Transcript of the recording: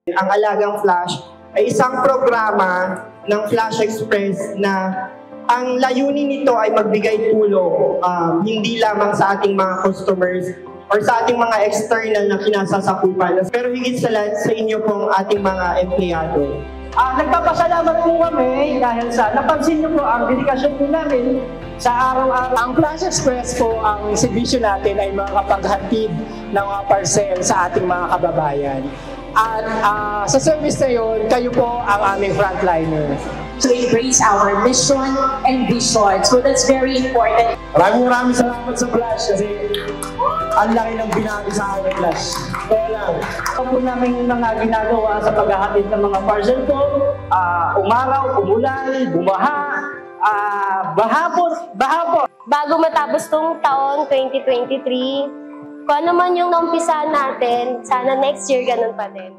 Ang Alagang Flash ay isang programa ng Flash Express na ang layunin nito ay magbigay tulong hindi lamang sa ating mga customers or sa ating mga external na kinasasakupan, pero higit sa lahat sa inyo pong ating mga empleyado. Nagpapasalamat po kami dahil sa napansin niyo po ang dedikasyon po namin sa araw-araw. Ang Flash Express po, ang servisyo natin ay makakapaghatid ng mga parcel sa ating mga kababayan. At sa service na yun, kayo po ang aming frontliner. To embrace our mission and vision. So that's very important. Maraming salamat sa Flash kasi ang laki ng binago sa akin, Flash. Kaya lang. Ito po namin mga ginagawa sa paghahatid ng mga parcel po, umaraw, umulan, bumaha, bahapon. Bago matapos tong taon 2023, kung ano man yung naumpisahan natin, sana next year ganun pa din.